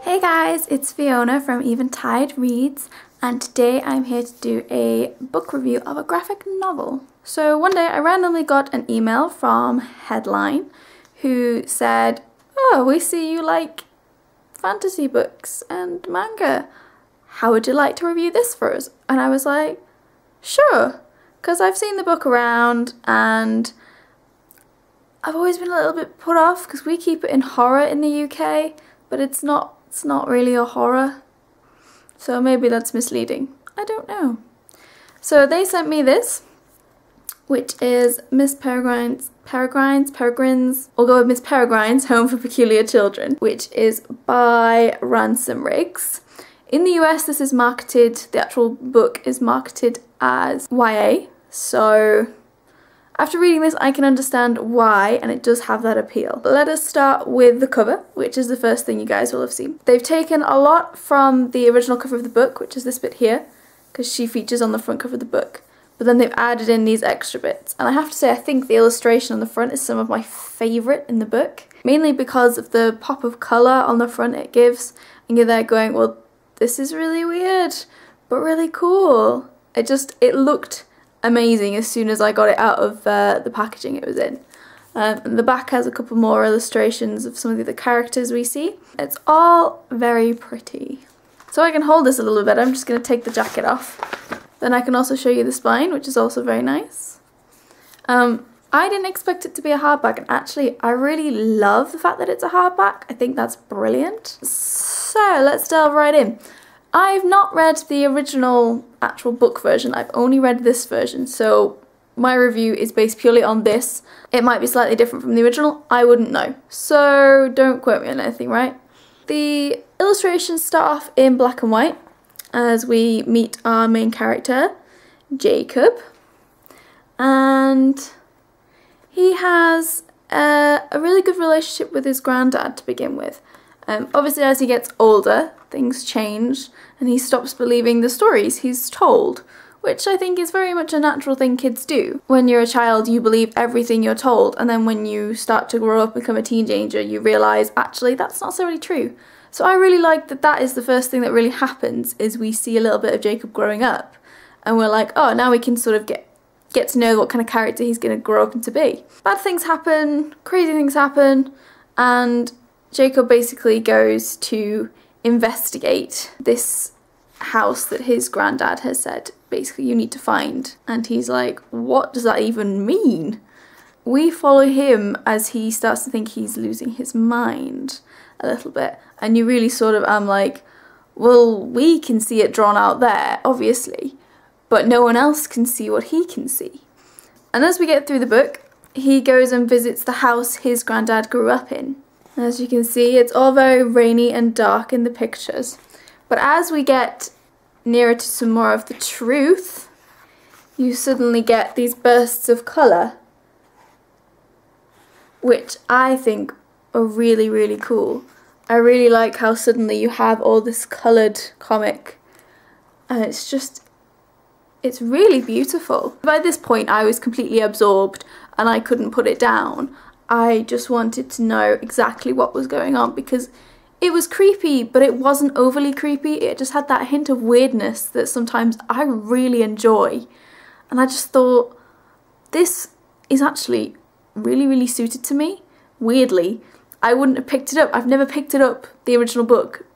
Hey guys, it's Fiona from Eventide Reads, and today I'm here to do a book review of a graphic novel. So one day I randomly got an email from Headline who said, "Oh, we see you like fantasy books and manga. How would you like to review this for us?" And I was like, sure, because I've seen the book around and I've always been a little bit put off because we keep it in horror in the UK, but it's not really a horror, so maybe that's misleading. I don't know. So they sent me this, which is Miss Peregrine's, we'll go with Miss Peregrine's Home for Peculiar Children, which is by Ransom. In the US this is marketed, the actual book is marketed as YA, so after reading this I can understand why, and it does have that appeal. But let us start with the cover, which is the first thing you guys will have seen. They've taken a lot from the original cover of the book, which is this bit here, because she features on the front cover of the book, but then they've added in these extra bits. And I have to say, I think the illustration on the front is some of my favourite in the book, mainly because of the pop of colour on the front it gives, and you're there going, well, this is really weird, but really cool. It looked amazing as soon as I got it out of the packaging it was in. And the back has a couple more illustrations of some of the other characters we see. It's all very pretty. So I can hold this a little bit, I'm just going to take the jacket off. Then I can also show you the spine, which is also very nice. I didn't expect it to be a hardback, and actually I really love the fact that it's a hardback. I think that's brilliant. So let's delve right in. I've not read the original actual book version, I've only read this version, so my review is based purely on this. It might be slightly different from the original, I wouldn't know, so don't quote me on anything, right? The illustrations start off in black and white as we meet our main character, Jacob, and he has a really good relationship with his granddad to begin with. Obviously as he gets older, things change and he stops believing the stories he's told, which I think is very much a natural thing kids do. When you're a child you believe everything you're told, and then when you start to grow up and become a teenager you realise actually that's not necessarily true. So I really like that that is the first thing that really happens, is we see a little bit of Jacob growing up and we're like, oh, now we can sort of get to know what kind of character he's going to grow up into be. Bad things happen, crazy things happen, and Jacob basically goes to investigate this house that his granddad has said basically you need to find, and he's like, what does that even mean? We follow him as he starts to think he's losing his mind a little bit, and you really sort of am like, well, we can see it drawn out there obviously, but no one else can see what he can see. And as we get through the book he goes and visits the house his granddad grew up in. As you can see, it's all very rainy and dark in the pictures. But as we get nearer to some more of the truth, you suddenly get these bursts of colour, which I think are really, really cool. I really like how suddenly you have all this coloured comic, and it's really beautiful. By this point I was completely absorbed and I couldn't put it down. I just wanted to know exactly what was going on because it was creepy, but it wasn't overly creepy. It just had that hint of weirdness that sometimes I really enjoy. And I just thought, this is actually really, really suited to me. Weirdly, I wouldn't have picked it up. I've never picked it up, the original book,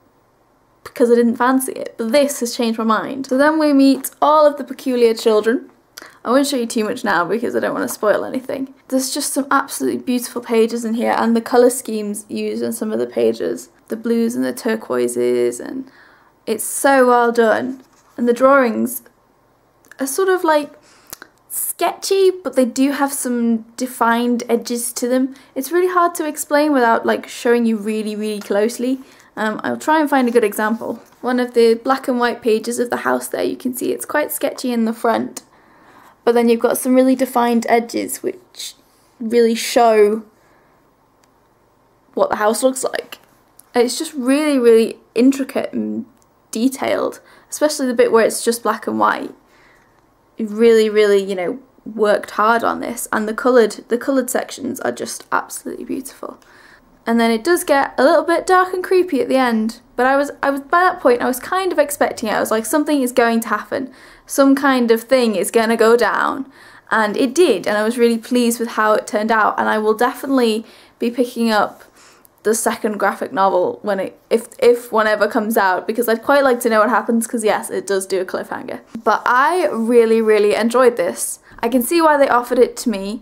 because I didn't fancy it. But this has changed my mind. So then we meet all of the peculiar children. I won't show you too much now because I don't want to spoil anything. There's just some absolutely beautiful pages in here, and the colour schemes used on some of the pages. The blues and the turquoises, and it's so well done. And the drawings are sort of like sketchy, but they do have some defined edges to them. It's really hard to explain without like showing you really, really closely. I'll try and find a good example. One of the black and white pages of the house there, you can see it's quite sketchy in the front. But then you've got some really defined edges which really show what the house looks like. And it's just really, really intricate and detailed, especially the bit where it's just black and white. It really, really, you know, worked hard on this, and the coloured sections are just absolutely beautiful. and then it does get a little bit dark and creepy at the end. But I was by that point I was kind of expecting it. I was like, something is going to happen, some kind of thing is gonna go down, and it did, and I was really pleased with how it turned out. And I will definitely be picking up the second graphic novel when it, if whenever comes out, because I'd quite like to know what happens, because yes, it does do a cliffhanger. But I really enjoyed this. I can see why they offered it to me.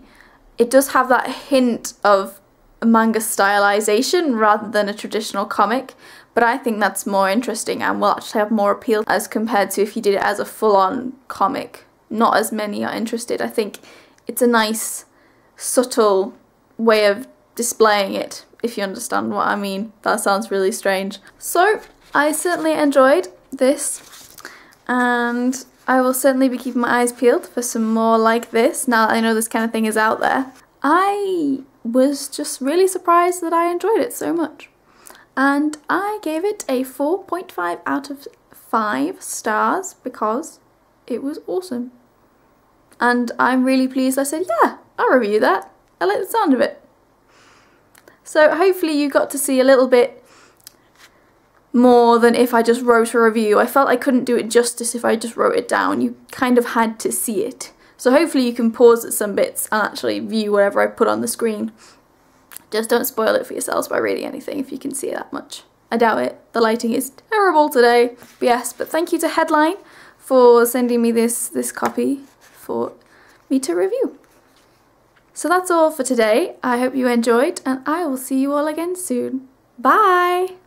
It does have that hint of manga stylization rather than a traditional comic, but I think that's more interesting and will actually have more appeal as compared to if you did it as a full-on comic. Not as many are interested. I think it's a nice, subtle way of displaying it, if you understand what I mean. That sounds really strange. So, I certainly enjoyed this, and I will certainly be keeping my eyes peeled for some more like this now that I know this kind of thing is out there. I was just really surprised that I enjoyed it so much, and I gave it a 4.5 out of 5 stars because it was awesome. And I'm really pleased I said, yeah, I'll review that. I like the sound of it. So hopefully you got to see a little bit more than if I just wrote a review. I felt I couldn't do it justice if I just wrote it down. You kind of had to see it. So hopefully you can pause at some bits and actually view whatever I put on the screen. Just don't spoil it for yourselves by reading anything if you can see it that much. I doubt it. The lighting is terrible today. But yes, but thank you to Headline for sending me this copy for me to review. So that's all for today. I hope you enjoyed, and I will see you all again soon. Bye!